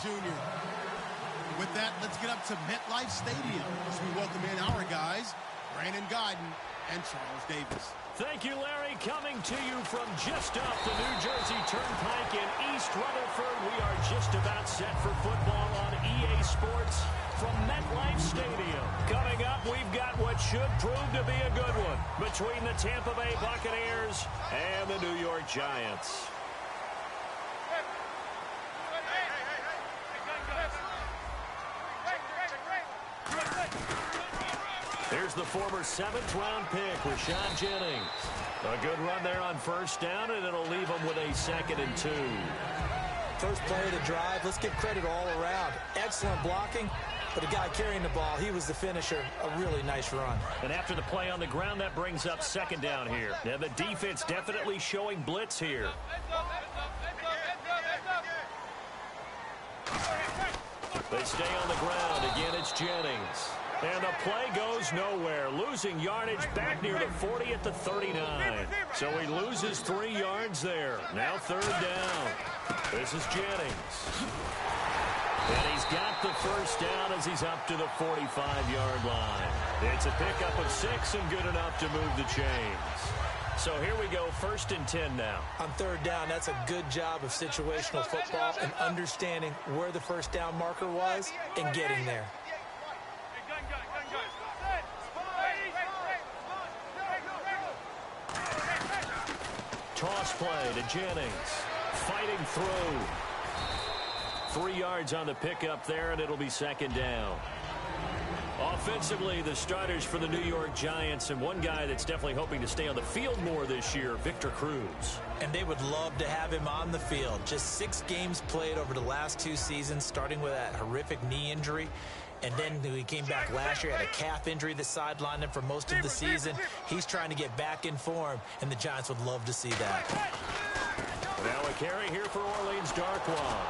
Jr. With that, let's get up to MetLife Stadium as we welcome in our guys, Brandon Guyton and Charles Davis. Thank you, Larry. Coming to you from just off the New Jersey Turnpike in East Rutherford. We are just about set for football on EA Sports from MetLife Stadium. Coming up, we've got what should prove to be a good one between the Tampa Bay Buccaneers and the New York Giants. Here's the former 7th-round pick, Rashawn Jennings. A good run there on first down, and it'll leave him with a 2nd and 2. First play of the drive, let's give credit all around. Excellent blocking, but the guy carrying the ball, he was the finisher. A really nice run. And after the play on the ground, that brings up 2nd down here. Now the defense definitely showing blitz here. They stay on the ground. Again, it's Jennings. And the play goes nowhere, losing yardage back near the 40 at the 39. So he loses 3 yards there. Now 3rd down. This is Jennings. And he's got the first down as he's up to the 45-yard line. It's a pickup of 6 and good enough to move the chains. So here we go, 1st and 10 now. On 3rd down, that's a good job of situational football and understanding where the first down marker was and getting there. Toss play to Jennings. Fighting through. 3 yards on the pickup there, and it'll be 2nd down. Offensively, the starters for the New York Giants, and one guy that's definitely hoping to stay on the field more this year, Victor Cruz. And they would love to have him on the field. Just 6 games played over the last 2 seasons, starting with that horrific knee injury. And then he came back last year, had a calf injury that sidelined him for most of the season. He's trying to get back in form, and the Giants would love to see that. Now a carry here for Orleans Darkwa.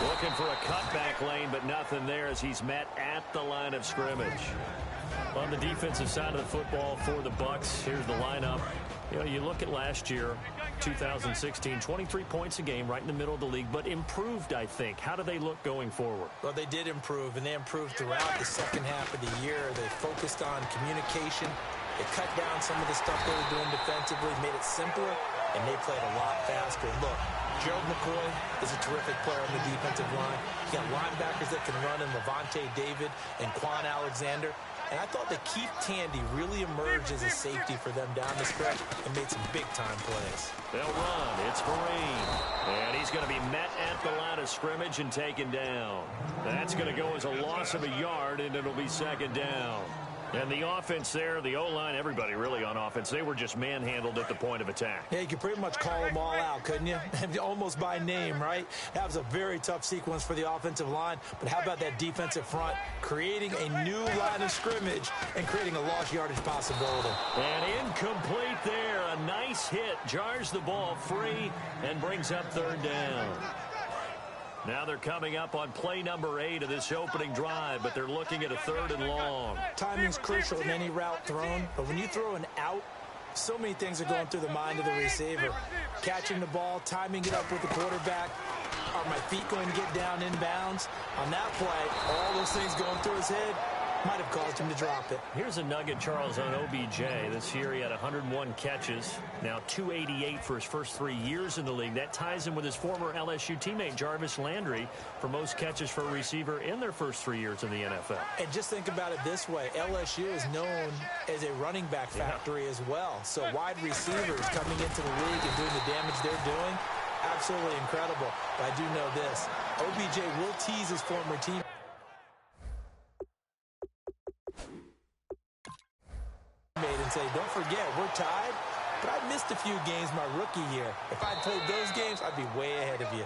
Looking for a cutback lane, but nothing there as he's met at the line of scrimmage. On the defensive side of the football for the Bucs, here's the lineup. You know, you look at last year, 2016, 23 points a game, right in the middle of the league, but improved, I think. How do they look going forward? Well, they did improve, and they improved throughout the second half of the year. They focused on communication. They cut down some of the stuff they were doing defensively, made it simpler, and they played a lot faster. Look, Gerald McCoy is a terrific player on the defensive line. You got linebackers that can run in Levante David and Quan Alexander. And I thought that Keith Tandy really emerged as a safety for them down the stretch and made some big-time plays. They'll run. It's Vereen. And he's going to be met at the line of scrimmage and taken down. That's going to go as a loss of a yard, and it'll be 2nd down. And the offense there, the O-line, everybody really on offense, they were just manhandled at the point of attack. Yeah, you could pretty much call them all out, couldn't you? Almost by name, right? That was a very tough sequence for the offensive line. But how about that defensive front creating a new line of scrimmage and creating a lost yardage possibility? And incomplete there. A nice hit. Jars the ball free and brings up 3rd down. Now they're coming up on play number 8 of this opening drive, but they're looking at a 3rd and long. Timing's crucial in any route thrown, but when you throw an out, so many things are going through the mind of the receiver. Catching the ball, timing it up with the quarterback. Are my feet going to get down in bounds? On that play, all those things going through his head might have caused him to drop it. Here's a nugget, Charles, on OBJ. This year he had 101 catches, now 288 for his first 3 years in the league. That ties him with his former LSU teammate Jarvis Landry for most catches for a receiver in their first 3 years in the NFL. And just think about it this way. LSU is known as a running back factory as well. So wide receivers coming into the league and doing the damage they're doing, absolutely incredible. But I do know this. OBJ will tease his former team. And say, don't forget, we're tied, but I missed a few games my rookie year. If I'd played those games, I'd be way ahead of you.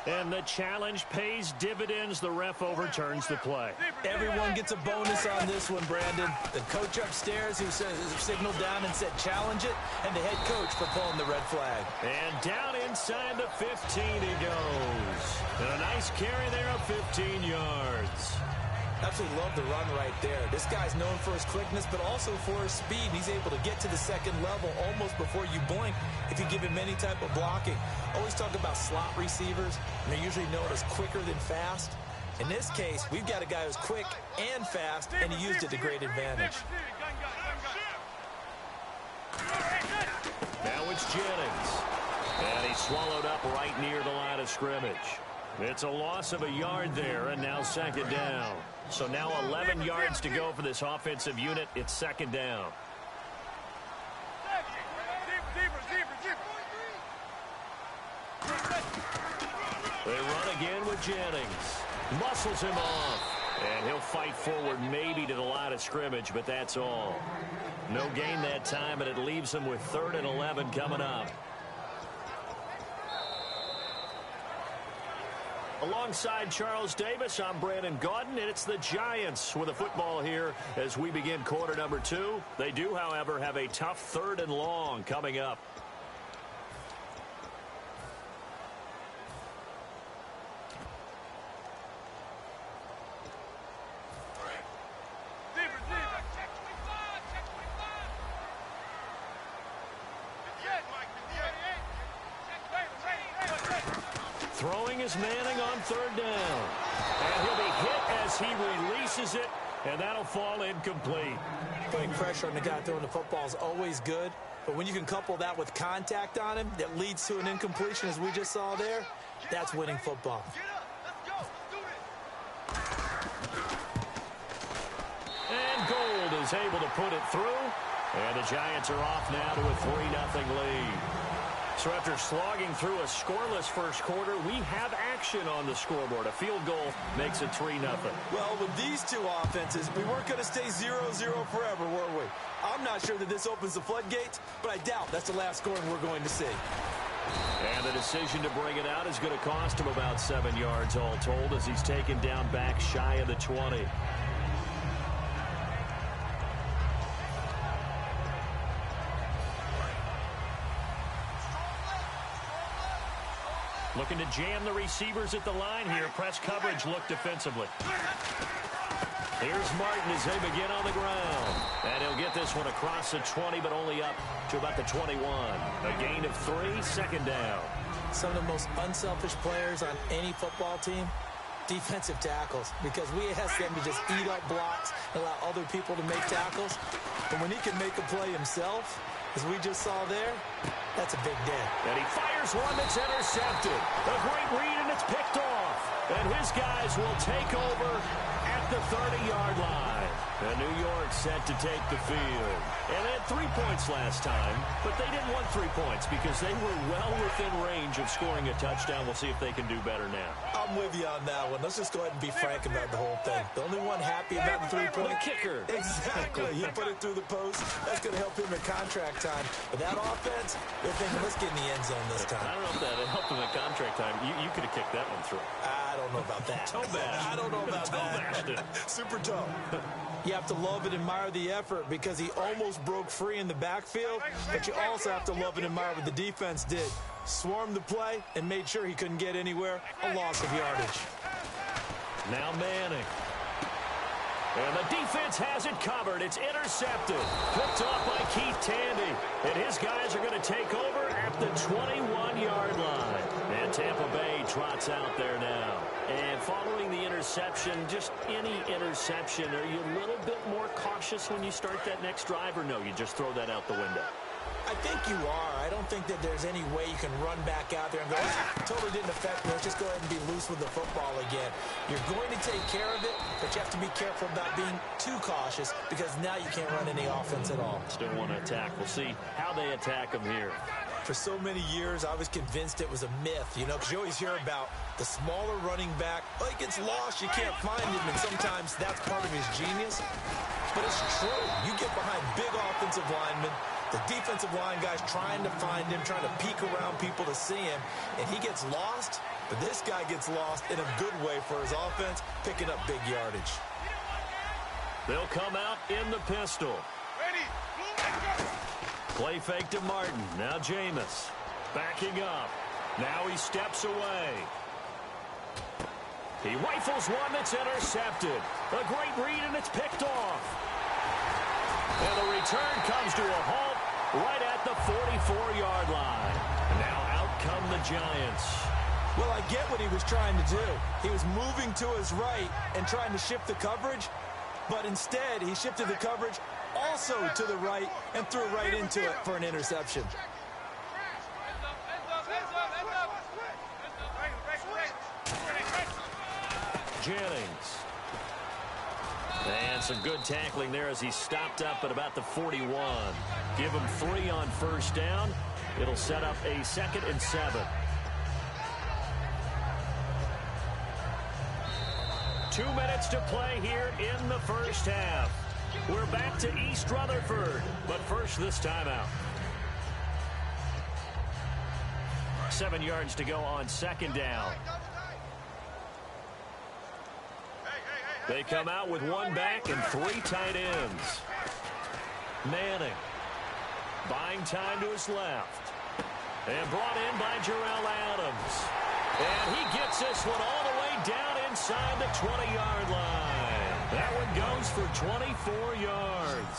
And the challenge pays dividends. The ref overturns the play. Everyone gets a bonus on this one, Brandon. The coach upstairs who signaled down and said challenge it, and the head coach for pulling the red flag. And down inside the 15 he goes. And a nice carry there of 15 yards. Absolutely love the run right there. This guy's known for his quickness, but also for his speed. He's able to get to the second level almost before you blink if you give him any type of blocking. Always talk about slot receivers, and they're usually known as quicker than fast. In this case, we've got a guy who's quick and fast, and he used it to great advantage. Now it's Jennings. And he's swallowed up right near the line of scrimmage. It's a loss of a yard there, and now second down. So now 11 yards to go for this offensive unit. It's second down. They run again with Jennings. Muscles him off. And he'll fight forward maybe to the line of scrimmage, but that's all. No gain that time, and it leaves him with 3rd and 11 coming up. Alongside Charles Davis, I'm Brandon Gaudin, and it's the Giants with the football here as we begin quarter number 2. They do, however, have a tough 3rd and long coming up. Throwing is Manning on 3rd down. And he'll be hit as he releases it, and that'll fall incomplete. Putting pressure on the guy throwing the football is always good, but when you can couple that with contact on him that leads to an incompletion, as we just saw there, that's winning football. And Gold is able to put it through, and the Giants are off now to a 3-0 lead. So after slogging through a scoreless first quarter, we have action on the scoreboard. A field goal makes it 3-0. Well, with these two offenses, we weren't going to stay 0-0 forever, were we? I'm not sure that this opens the floodgates, but I doubt that's the last scoring we're going to see. And the decision to bring it out is going to cost him about 7 yards all told as he's taken down back shy of the 20. Looking to jam the receivers at the line here. Press coverage look defensively. Here's Martin as they begin on the ground. And he'll get this one across the 20, but only up to about the 21. A gain of 3, second down. Some of the most unselfish players on any football team, defensive tackles, because we ask them to just eat up blocks and allow other people to make tackles. But when he can make a play himself, as we just saw there, that's a big day. And he fires one that's intercepted. A great read, and it's picked off. And his guys will take over at the 30-yard line. And New York set to take the field. And they had 3 points last time, but they didn't want 3 points because they were well within range of scoring a touchdown. We'll see if they can do better now. I'm with you on that one. Let's just go ahead and be frank about the whole thing. The only one happy about the 3-point kicker. Exactly. He put it through the post. That's going to help him in contract time. But that offense, they're thinking, let's get in the end zone this time. I don't know if that helped him in contract time. You could have kicked that one through. I don't know about that. I don't know about that. Super tough. You have to love and admire the effort because he almost broke free in the backfield, but you also have to love and admire what the defense did. Swarmed the play and made sure he couldn't get anywhere. A loss of yardage. Now Manning. And the defense has it covered. It's intercepted. Picked off by Keith Tandy. And his guys are going to take over at the 21-yard line. And Tampa Bay trots out there now. And following the interception, just any interception, are you a little bit more cautious when you start that next drive, or no, you just throw that out the window? I think you are. I don't think that there's any way you can run back out there and go, totally didn't affect me. Let's just go ahead and be loose with the football again. You're going to take care of it, but you have to be careful about being too cautious because now you can't run any offense at all. Still want to attack. We'll see how they attack him here. For so many years, I was convinced it was a myth, you know, because you always hear about the smaller running back. Oh, he gets lost, you can't find him, and sometimes that's part of his genius. But it's true. You get behind big offensive linemen, the defensive line guys trying to find him, trying to peek around people to see him, and he gets lost. But this guy gets lost in a good way for his offense, picking up big yardage. They'll come out in the pistol. Play fake to Martin. Now Jameis. Backing up. Now he steps away. He rifles one that's intercepted. A great read, and it's picked off. And the return comes to a halt right at the 44-yard line. And now out come the Giants. Well, I get what he was trying to do. He was moving to his right and trying to shift the coverage, but instead he shifted the coverage also to the right and threw right into it for an interception. Jennings. And some good tackling there as he stopped up at about the 41. Give him 3 on first down. It'll set up a 2nd and 7. 2 minutes to play here in the first half. We're back to East Rutherford, but first this timeout. 7 yards to go on 2nd down. They come out with 1 back and 3 tight ends. Manning buying time to his left. And brought in by Jarrell Adams. And he gets this one all the way down inside the 20-yard line. That one goes for 24 yards.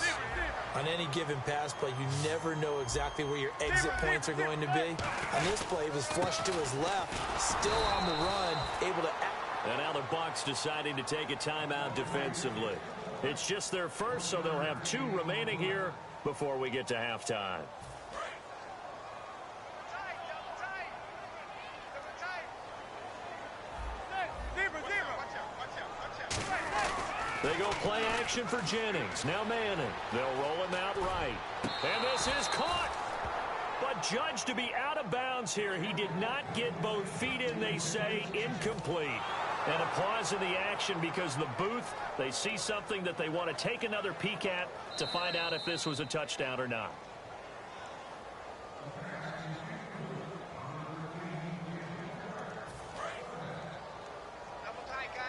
On any given pass play, you never know exactly where your exit points are going to be. On this play, it was flushed to his left, still on the run, able to act. And now the Bucs deciding to take a timeout defensively. It's just their first, so they'll have 2 remaining here before we get to halftime. They go play action for Jennings. Now Manning. They'll roll him out right. And this is caught. But judged to be out of bounds here. He did not get both feet in, they say, incomplete. And a pause in the action because the booth, they see something that they want to take another peek at to find out if this was a touchdown or not.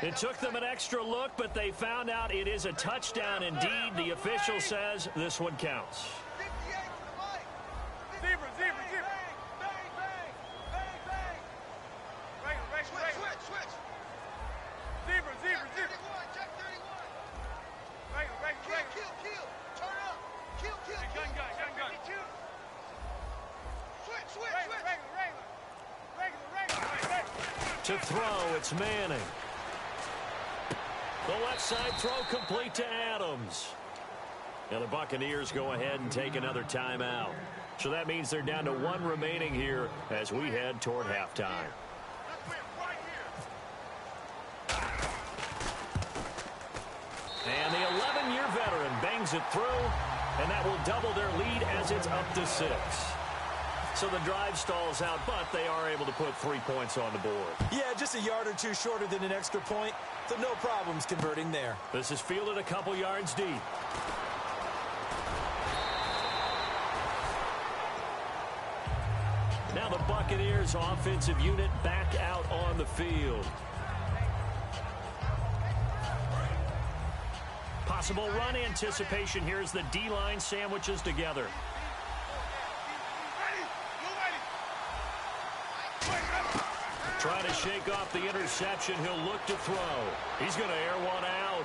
It took them an extra look, but they found out it is a touchdown indeed. The official says this one counts. To throw, it's Manning. The left side throw complete to Adams. Now the Buccaneers go ahead and take another timeout. So that means they're down to 1 remaining here as we head toward halftime. And the 11-year veteran bangs it through, and that will double their lead as it's up to 6. So the drive stalls out, but they are able to put 3 points on the board. Yeah, just a yard or 2 shorter than an extra point, so no problems converting there. This is fielded a couple yards deep. Now the Buccaneers offensive unit back out on the field. Possible run anticipation here as the D-line sandwiches together. Trying to shake off the interception. He'll look to throw. He's going to air one out.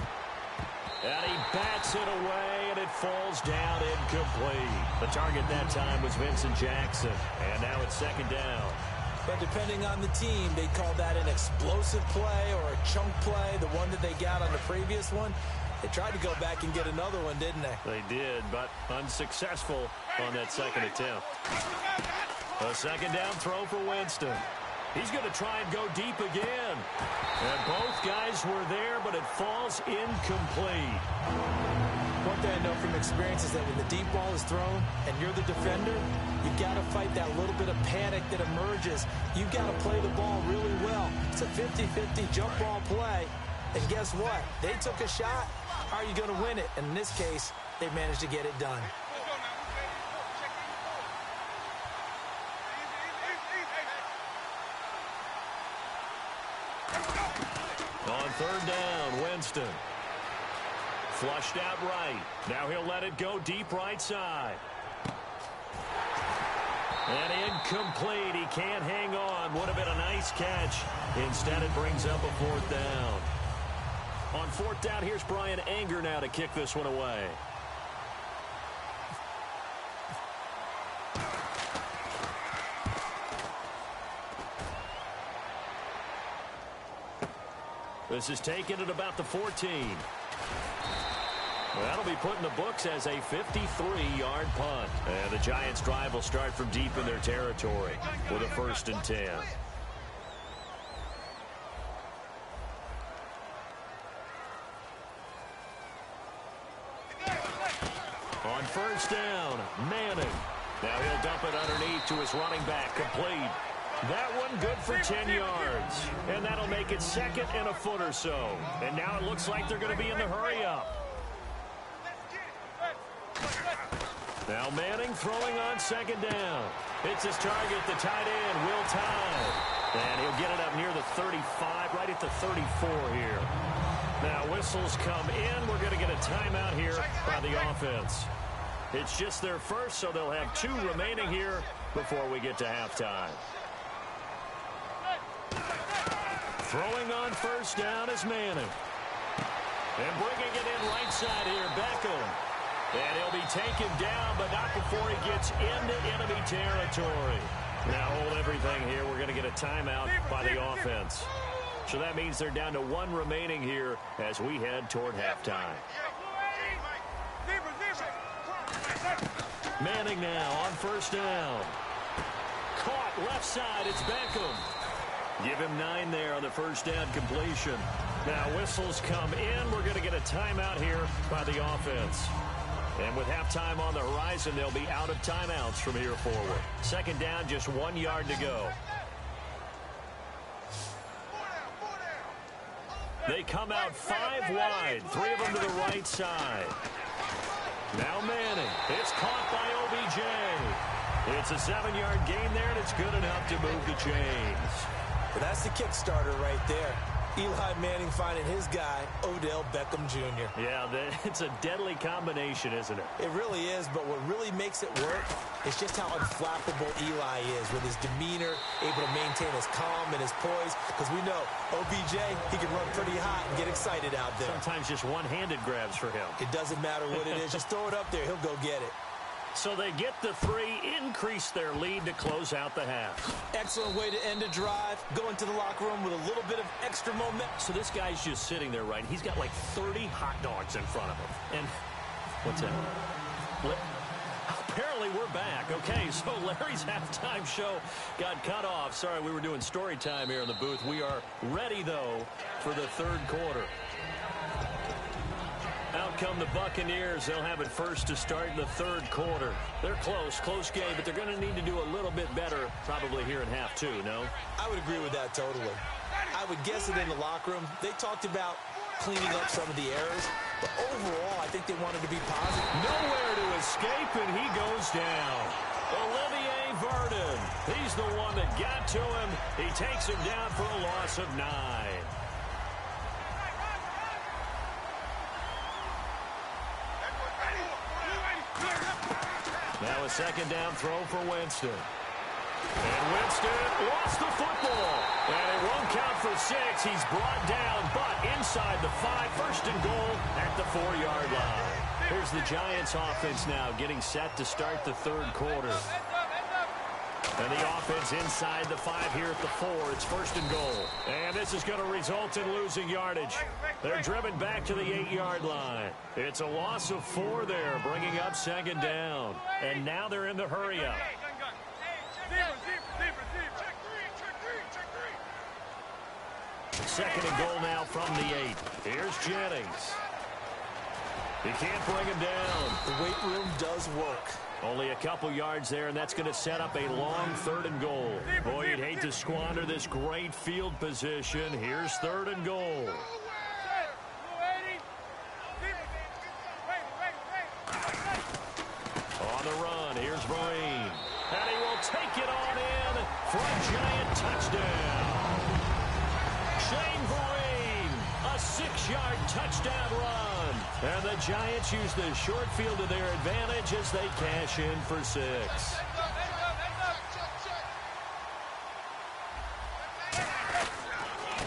And he bats it away, and it falls down incomplete. The target that time was Vincent Jackson. And now it's 2nd down. But depending on the team, they call that an explosive play or a chunk play, the one that they got on the previous one. They tried to go back and get another one, didn't they? They did, but unsuccessful on that 2nd attempt. A 2nd down throw for Winston. He's going to try and go deep again. And both guys were there, but it falls incomplete. One thing I know from experience is that when the deep ball is thrown and you're the defender, you've got to fight that little bit of panic that emerges. You've got to play the ball really well. It's a 50-50 jump ball play. And guess what? They took a shot. How are you going to win it? And in this case, they managed to get it done. On 3rd down, Winston. Flushed out right. Now he'll let it go deep right side. And incomplete. He can't hang on. Would have been a nice catch. Instead, it brings up a 4th down. On fourth down, here's Brian Anger now to kick this one away. This is taken at about the 14. That'll be put in the books as a 53-yard punt. And the Giants' drive will start from deep in their territory with a 1st and 10. On first down, Manning. Now he'll dump it underneath to his running back, complete. That one good for 10 yards. And that'll make it 2nd and a foot or so. And now it looks like they're going to be in the hurry-up. Now Manning throwing on 2nd down. It's his target, the tight end, Will Tide. And he'll get it up near the 35, right at the 34 here. Now whistles come in. We're going to get a timeout here by the offense. It's just their first, so they'll have 2 remaining here before we get to halftime. Throwing on first down is Manning. And bringing it in right side here, Beckham. And he'll be taken down, but not before he gets into enemy territory. Now hold everything here. We're going to get a timeout by the offense. So that means they're down to 1 remaining here as we head toward halftime. Manning now on first down. Caught left side. It's Beckham. Give him 9 there on the first down completion. Now whistles come in. We're going to get a timeout here by the offense. And with halftime on the horizon, they'll be out of timeouts from here forward. 2nd down, just 1 yard to go. They come out 5 wide, 3 of them to the right side. Now Manning. It's caught by OBJ. It's a 7-yard gain there, and it's good enough to move the chains. Well, that's the kickstarter right there. Eli Manning finding his guy, Odell Beckham Jr. Yeah, it's a deadly combination, isn't it? It really is, but what really makes it work is just how unflappable Eli is with his demeanor, able to maintain his calm and his poise, because we know OBJ, he can run pretty hot and get excited out there. Sometimes just one-handed grabs for him. It doesn't matter what it is. Just throw it up there. He'll go get it. So they get the 3, increase their lead to close out the half. Excellent way to end a drive. Go into the locker room with a little bit of extra momentum. So this guy's just sitting there, right? He's got like 30 hot dogs in front of him. And what's that? Apparently we're back. Okay, so Larry's halftime show got cut off. Sorry, we were doing story time here in the booth. We are ready, though, for the 3rd quarter. Out come the Buccaneers. They'll have it first to start the 3rd quarter. They're close game, but they're going to need to do a little bit better probably here in half 2, no? I would agree with that totally. I would guess that in the locker room, they talked about cleaning up some of the errors, but overall, I think they wanted to be positive. Nowhere to escape, and he goes down. Olivier Vernon. He's the one that got to him. He takes him down for a loss of 9. Now a 2nd down throw for Winston. And Winston lost the football. And it won't count for 6. He's brought down, but inside the 5, 1st and goal at the 4-yard line. Here's the Giants offense now getting set to start the 3rd quarter. And the offense inside the 5 here at the 4. It's 1st and goal. And this is going to result in losing yardage. They're driven back to the 8-yard line. It's a loss of 4 there, bringing up 2nd down. And now they're in the hurry-up. 2nd and goal now from the 8. Here's Jennings. He can't bring him down. The weight room does work. Only a couple yards there, and that's going to set up a long 3rd and goal. Boy, you'd hate to squander this great field position. Here's 3rd and goal. On the run, here's Marine. And he will take it on in for a Giant touchdown. Shane Vereen, a 6-yard touchdown run. And the Giants use the short field to their advantage as they cash in for 6.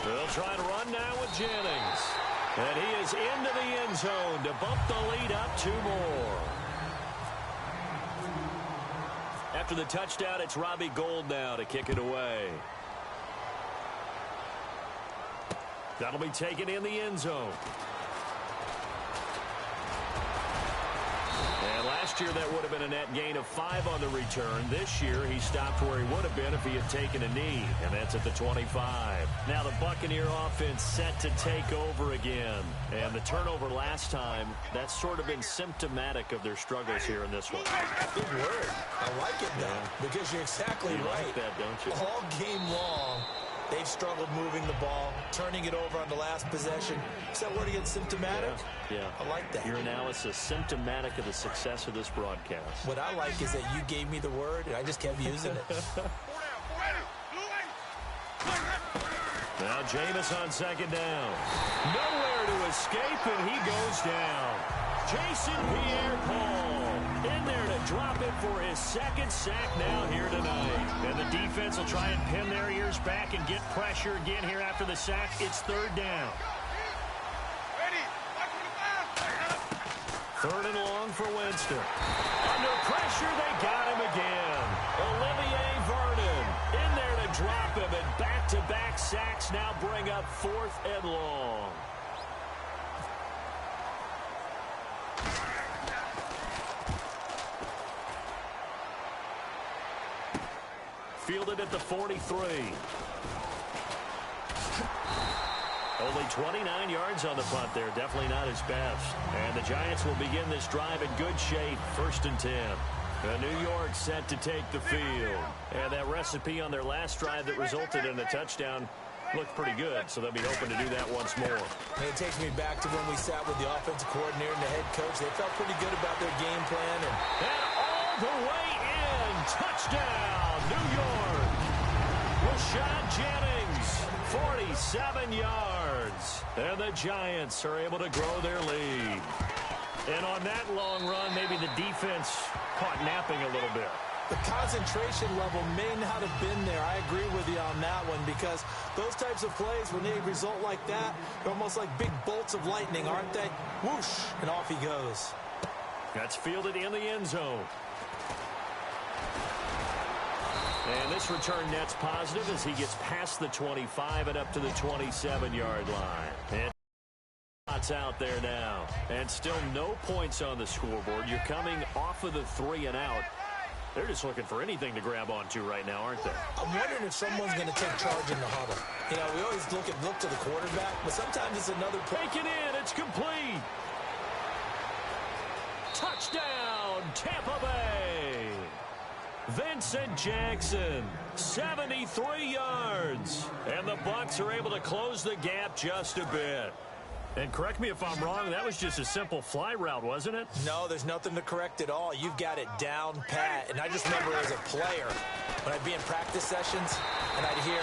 They'll try to run now with Jennings. And he is into the end zone to bump the lead up 2 more. After the touchdown, it's Robbie Gould now to kick it away. That'll be taken in the end zone. And last year, that would have been a net gain of 5 on the return. This year, he stopped where he would have been if he had taken a knee, and that's at the 25. Now the Buccaneer offense set to take over again. And the turnover last time, that's sort of been symptomatic of their struggles here in this one. Good word. I like it, though, because you're exactly you right. Like that, don't you? All game long, they've struggled moving the ball, turning it over on the last possession. Is that word again, symptomatic? Yeah. I like that. Your analysis, symptomatic of the success of this broadcast. What I like is that you gave me the word, and I just kept using it. Now Jameis on second down. Nowhere to escape, and he goes down. Jason Pierre-Paul in there to drop it for his 2nd sack now here tonight. And the defense will try and pin their ears back and get pressure again here after the sack. It's 3rd down. 3rd and long for Winston. Under pressure, they got him again. Olivier Vernon in there to drop him, and back-to-back sacks now bring up 4th and long. Fielded at the 43. Only 29 yards on the punt there. Definitely not his best. And the Giants will begin this drive in good shape. 1st and 10. New York set to take the field. And that recipe on their last drive that resulted in a touchdown looked pretty good, so they'll be hoping to do that once more. And it takes me back to when we sat with the offensive coordinator and the head coach. They felt pretty good about their game plan. And all the way in. Touchdown, New York. Rashad Jennings, 47 yards. And the Giants are able to grow their lead. And on that long run, maybe the defense caught napping a little bit. The concentration level may not have been there. I agree with you on that one, because those types of plays, when they result like that, they're almost like big bolts of lightning, aren't they? Whoosh, and off he goes. That's fielded in the end zone. And this return net's positive as he gets past the 25 and up to the 27-yard line. And shots out there now. And still no points on the scoreboard. You're coming off of the 3 and out. They're just looking for anything to grab onto right now, aren't they? I'm wondering if someone's going to take charge in the huddle. You know, we always look to the quarterback, but sometimes it's another play. Take it in. It's complete. Touchdown, Tampa Bay. Vincent Jackson, 73 yards. And the Bucs are able to close the gap just a bit. And correct me if I'm wrong, that was just a simple fly route, wasn't it? No, there's nothing to correct at all. You've got it down pat. And I just remember as a player, when I'd be in practice sessions and I'd hear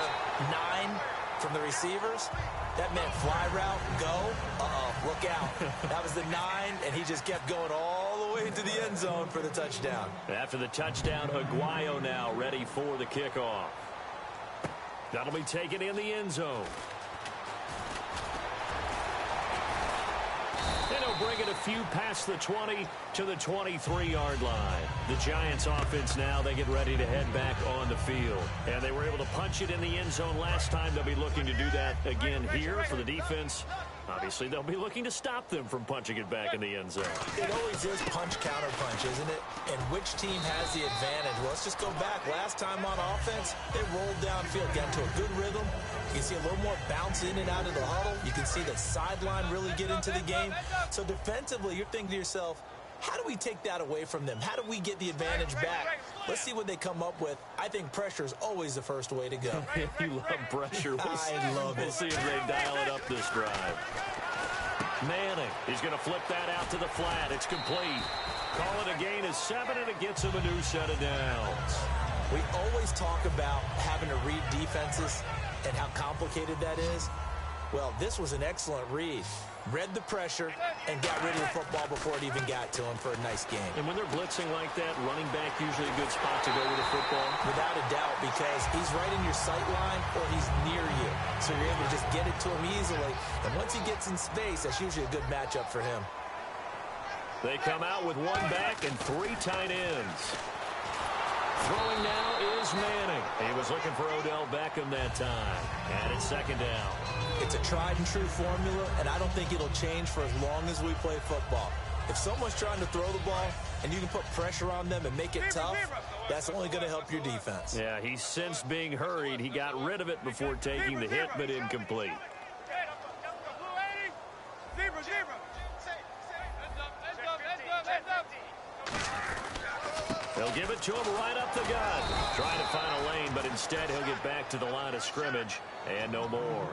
9 from the receivers, that meant fly route, go, look out. That was the 9, and he just kept going all the way to the end zone for the touchdown. After the touchdown, Aguayo now ready for the kickoff. That'll be taken in the end zone. And he'll bring it a few past the 20 to the 23-yard line. The Giants offense now, they get ready to head back on the field. And they were able to punch it in the end zone last time. They'll be looking to do that again here for the defense. Obviously, they'll be looking to stop them from punching it back in the end zone. It always is punch-counter-punch, isn't it? And which team has the advantage? Well, let's just go back. Last time on offense, they rolled downfield, got into a good rhythm. You can see a little more bounce in and out of the huddle. You can see the sideline really get into the game. So defensively, you're thinking to yourself, how do we take that away from them? How do we get the advantage back? Let's see what they come up with. I think pressure is always the first way to go. You love pressure. I love it. We'll see if they dial it up this drive. Manning, he's going to flip that out to the flat. It's complete. Call it a gain of 7, and it gets him a new set of downs. We always talk about having to read defenses and how complicated that is. Well, this was an excellent read. read the pressure, and got rid of the football before it even got to him for a nice game. And when they're blitzing like that, running back usually a good spot to go with the football? Without a doubt, because he's right in your sight line or he's near you. So you're able to just get it to him easily. And once he gets in space, that's usually a good matchup for him. They come out with one back and 3 tight ends. Throwing now is Manning. He was looking for Odell Beckham that time. And it's second down. It's a tried-and-true formula, and I don't think it'll change for as long as we play football. If someone's trying to throw the ball and you can put pressure on them and make it tough, that's only going to help your defense. Yeah, he's since being hurried. He got rid of it before taking the hit, but incomplete. They'll give it to him right up the gut. Trying to find a lane, but instead he'll get back to the line of scrimmage and no more.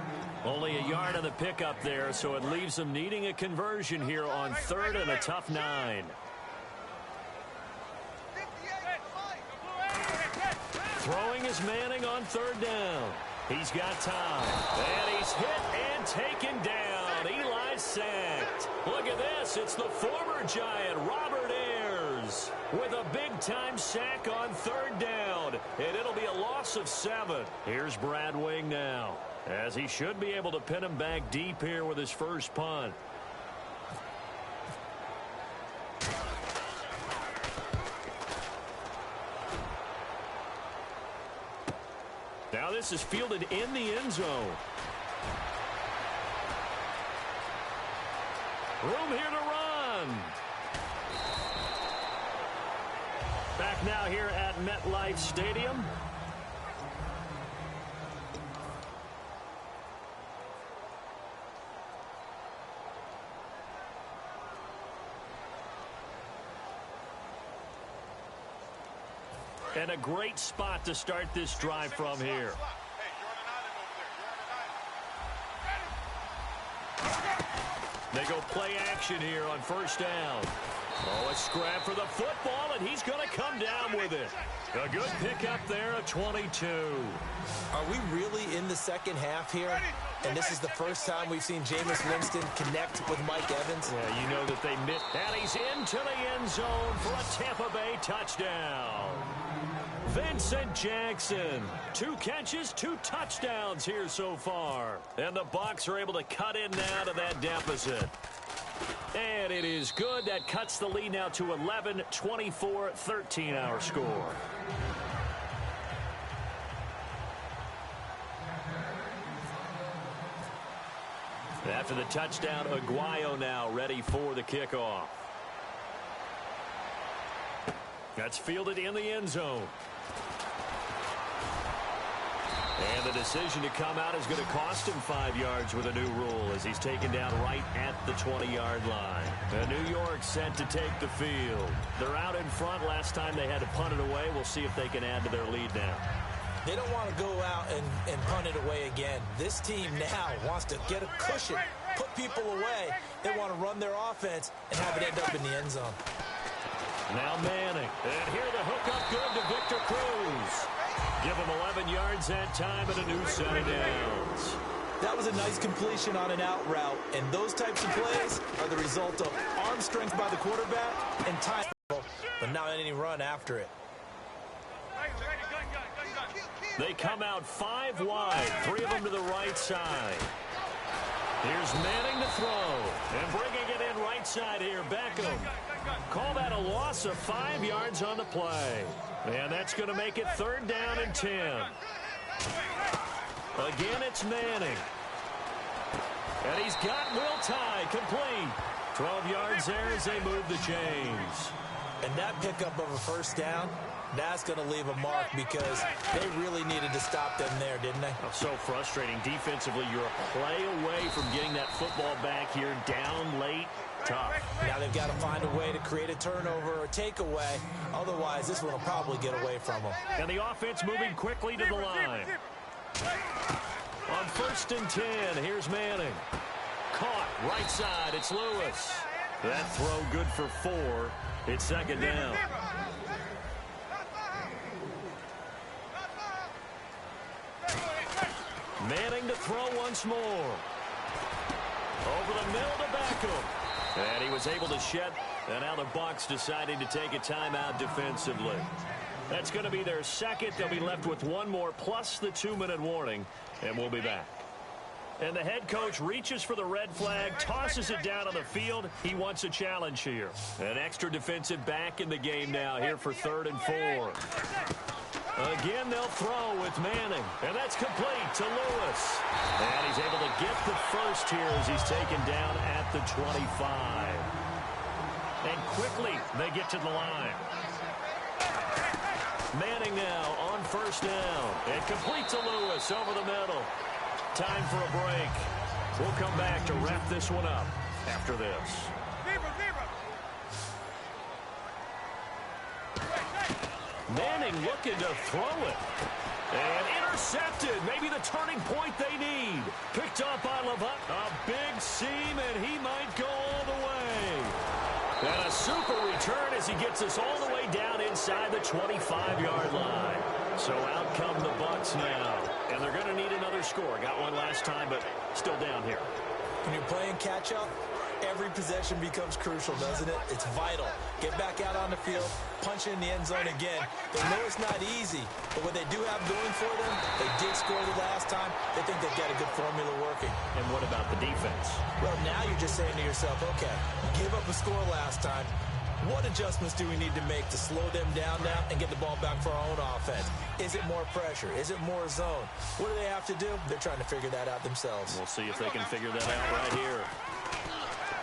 Only a yard on the pickup there, so it leaves them needing a conversion here on 3rd and a tough 9. Throwing is Manning on 3rd down. He's got time. And he's hit and taken down. Eli sacked. Look at this. It's the former Giant, Robert Ayers, with a big-time sack on 3rd down. And it'll be a loss of 7. Here's Brad Wing now, as he should be able to pin him back deep here with his first punt. Now this is fielded in the end zone. Room here to run. Back now here at MetLife Stadium. And a great spot to start this drive from here. They go play action here on 1st down. Oh, a scrap for the football, and he's going to come down with it. A good pickup there, a 22. Are we really in the second half here? And this is the first time we've seen Jameis Winston connect with Mike Evans? Yeah, you know that they missed. And he's into the end zone for a Tampa Bay touchdown. Vincent Jackson, 2 catches, 2 touchdowns here so far. And the Bucs are able to cut in now to that deficit. And it is good. That cuts the lead now to 11, 24, 13 our score. After the touchdown, Aguayo now ready for the kickoff. That's fielded in the end zone. And the decision to come out is going to cost him 5 yards with a new rule as he's taken down right at the 20-yard line. New York set to take the field. They're out in front. Last time they had to punt it away. We'll see if they can add to their lead now. They don't want to go out and punt it away again. This team now wants to get a cushion, put people away. They want to run their offense and have it end up in the end zone. Now Manning. And here the hook up good to Victor Cruz. Give him 11 yards that time and a new set of downs. That was a nice completion on an out route, and those types of plays are the result of arm strength by the quarterback and time, but not any run after it. They come out 5 wide, 3 of them to the right side. Here's Manning to throw, and bringing it in right side here, Beckham. Call that a loss of 5 yards on the play. And that's going to make it 3rd down and 10. Again, it's Manning. And he's got Will Tye complete. 12 yards there as they move the chains. And that pickup of a 1st down, that's going to leave a mark because they really needed to stop them there, didn't they? Oh, so frustrating. Defensively, you're a play away from getting that football back here down late. Tough. Now they've got to find a way to create a turnover or takeaway. Otherwise, this one will probably get away from them. And the offense moving quickly to the line. On 1st and 10, here's Manning. Caught right side. It's Lewis. That throw good for 4. It's 2nd down. Manning to throw once more. Over the middle to Beckham. And he was able to shed. And now the Bucs deciding to take a timeout defensively. That's going to be their second. They'll be left with one more plus the 2-minute warning. And we'll be back. And the head coach reaches for the red flag, tosses it down on the field. He wants a challenge here. An extra defensive back in the game now here for 3rd and 4. Again, they'll throw with Manning. And that's complete to Lewis. And he's able to get the first here as he's taken down at the 25. And quickly, they get to the line. Manning now on 1st down. And complete to Lewis over the middle. Time for a break. We'll come back to wrap this one up after this. Manning looking to throw it. And intercepted. Maybe the turning point they need. Picked up by Levant. A big seam, and he might go all the way. And a super return as he gets us all the way down inside the 25-yard line. So out come the Bucs now. And they're going to need another score. Got one last time, but still down here. When you're playing catch-up, every possession becomes crucial, doesn't it? It's vital. Get back out on the field, punch in the end zone again. They know it's not easy, but what they do have going for them, they did score the last time. They think they've got a good formula working. And what about the defense? Well, now you're just saying to yourself, okay, give up a score last time. What adjustments do we need to make to slow them down now and get the ball back for our own offense? Is it more pressure? Is it more zone? What do they have to do? They're trying to figure that out themselves. We'll see if they can figure that out right here.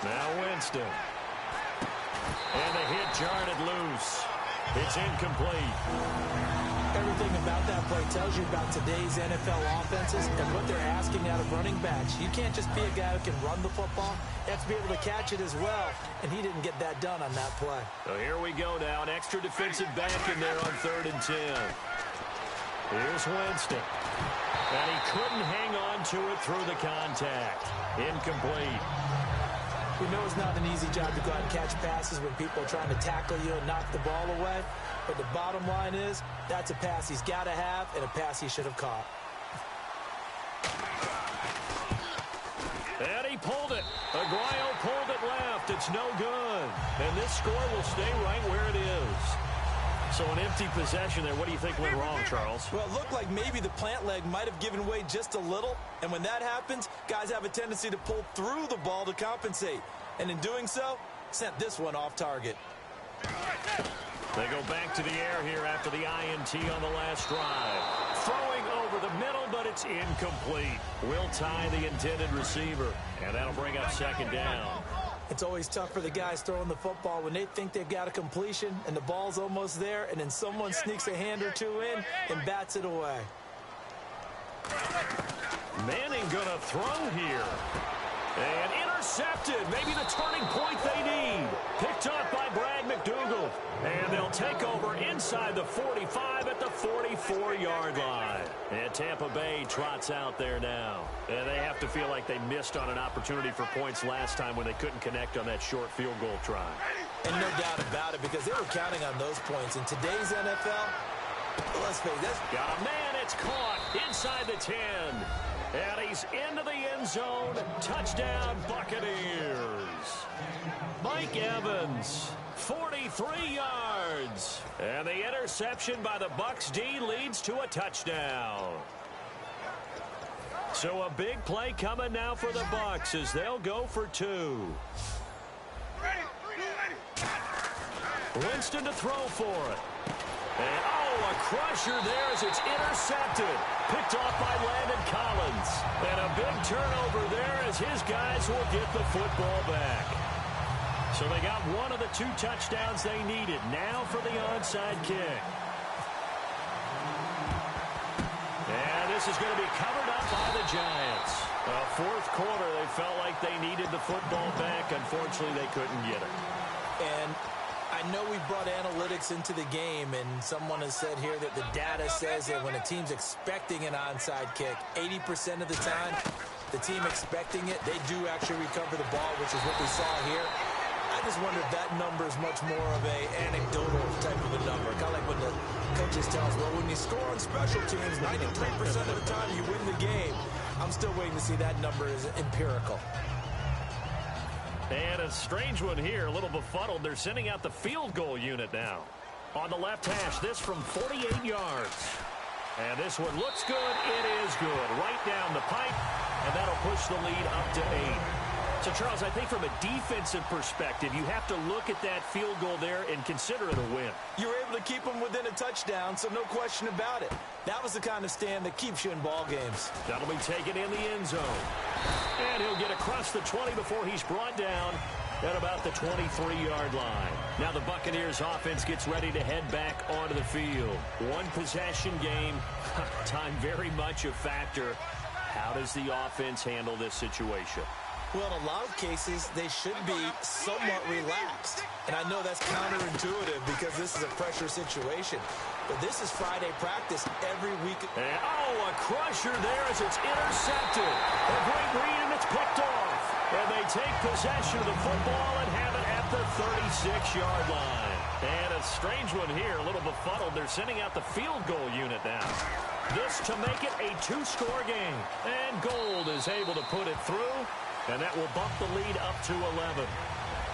Now Winston. And the hit jarred it loose. It's incomplete. Everything about that play tells you about today's NFL offenses and what they're asking out of running backs. You can't just be a guy who can run the football. You have to be able to catch it as well, and he didn't get that done on that play. So here we go now. An extra defensive back in there on 3rd and 10. Here's Winston. And he couldn't hang on to it through the contact. Incomplete. We know it's not an easy job to go out and catch passes when people are trying to tackle you and knock the ball away. But the bottom line is, that's a pass he's got to have and a pass he should have caught. And he pulled it. Aguayo pulled it left. It's no good. And this score will stay right where it is. So an empty possession there. What do you think went wrong, Charles? Well, it looked like maybe the plant leg might have given way just a little. And when that happens, guys have a tendency to pull through the ball to compensate. And in doing so, sent this one off target. They go back to the air here after the INT on the last drive. Throwing over the middle, but it's incomplete. Will tie the intended receiver. And that'll bring up 2nd down. It's always tough for the guys throwing the football when they think they've got a completion and the ball's almost there, and then someone sneaks a hand or two in and bats it away. Manning gonna throw here. And intercepted. Maybe the turning point they need. Picked up by Brad McDougal. And they'll take over inside the 45 at the 44-yard line. And Tampa Bay trots out there now. And they have to feel like they missed on an opportunity for points last time when they couldn't connect on that short field goal try. And no doubt about it, because they were counting on those points. In today's NFL, let's face it. Got a man. It's caught inside the 10. And he's into the end zone. Touchdown, Buccaneers. Mike Evans, 43 yards. And the interception by the Bucs D leads to a touchdown. So a big play coming now for the Bucs as they'll go for 2. Winston to throw for it. And, a crusher there as it's intercepted. Picked off by Landon Collins. And a big turnover there as his guys will get the football back. So they got one of the 2 touchdowns they needed. Now for the onside kick. And this is going to be covered up by the Giants. 4th quarter, they felt like they needed the football back. Unfortunately, they couldn't get it. And I know we brought analytics into the game, and someone has said here that the data says that when a team's expecting an onside kick, 80% of the time, the team expecting it, they do actually recover the ball, which is what we saw here. I just wonder if that number is much more of a anecdotal type of a number. Kind of like when the coaches tell us, well, when you score on special teams, 93% of the time you win the game. I'm still waiting to see that number is empirical. And a strange one here, a little befuddled. They're sending out the field goal unit now. On the left hash, this from 48 yards. And this one looks good. It is good. Right down the pipe, and that'll push the lead up to 8. So, Charles, I think from a defensive perspective, you have to look at that field goal there and consider it a win. You were able to keep them within a touchdown, so no question about it. That was the kind of stand that keeps you in ball games. That'll be taken in the end zone. And he'll get across the 20 before he's brought down at about the 23-yard line. Now the Buccaneers offense gets ready to head back onto the field. One possession game. Time very much a factor. How does the offense handle this situation? Well, in a lot of cases, they should be somewhat relaxed. And I know that's counterintuitive because this is a pressure situation. But this is Friday practice every week. And, a crusher there as it's intercepted. A great read, and it's picked off. And they take possession of the football and have it at the 36-yard line. And a strange one here, a little befuddled. They're sending out the field goal unit now. This to make it a 2-score game. And Gold is able to put it through. And that will bump the lead up to 11.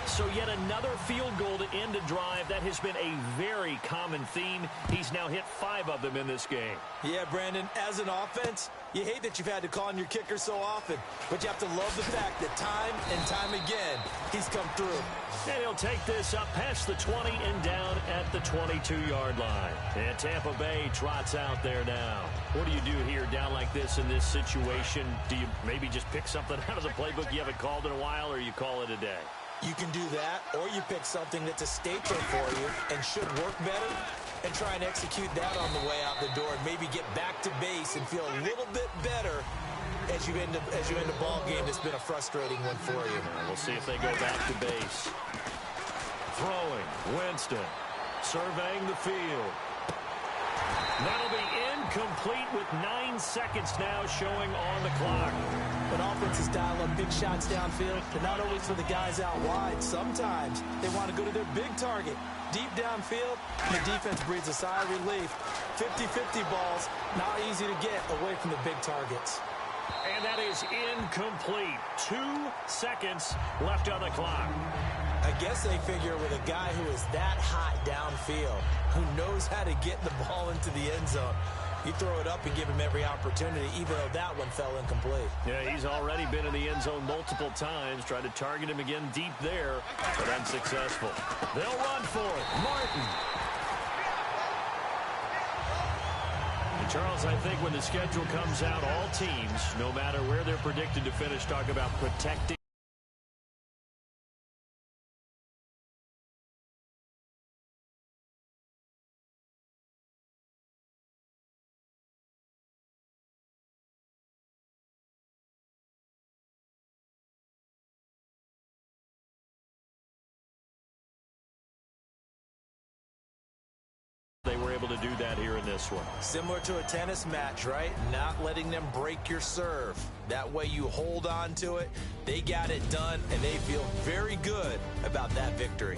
So yet another field goal to end a drive. That has been a very common theme. He's now hit 5 of them in this game. Yeah, Brandon, as an offense, you hate that you've had to call on your kicker so often. But you have to love the fact that time and time again, he's come through. And he'll take this up past the 20 and down at the 22-yard line. And Tampa Bay trots out there now. What do you do here down like this in this situation? Do you maybe just pick something out of the playbook you haven't called in a while, or you call it a day? You can do that, or you pick something that's a staple for you and should work better and try and execute that on the way out the door and maybe get back to base and feel a little bit better as you end a ball game that's been a frustrating one for you. We'll see if they go back to base. Throwing, Winston, surveying the field. That'll be incomplete with 9 seconds now showing on the clock. When offenses dial up big shots downfield, they're not always for the guys out wide. Sometimes they want to go to their big target. Deep downfield, the defense breathes a sigh of relief. 50-50 balls, not easy to get away from the big targets. And that is incomplete. 2 seconds left on the clock. I guess they figure with a guy who is that hot downfield, who knows how to get the ball into the end zone, you throw it up and give him every opportunity, even though that one fell incomplete. Yeah, he's already been in the end zone multiple times, tried to target him again deep there, but unsuccessful. They'll run for it. Martin. And Charles, I think when the schedule comes out, all teams, no matter where they're predicted to finish, talk about protecting. They were able to do that here in this one. Similar to a tennis match, right? Not letting them break your serve. That way you hold on to it. They got it done, and they feel very good about that victory.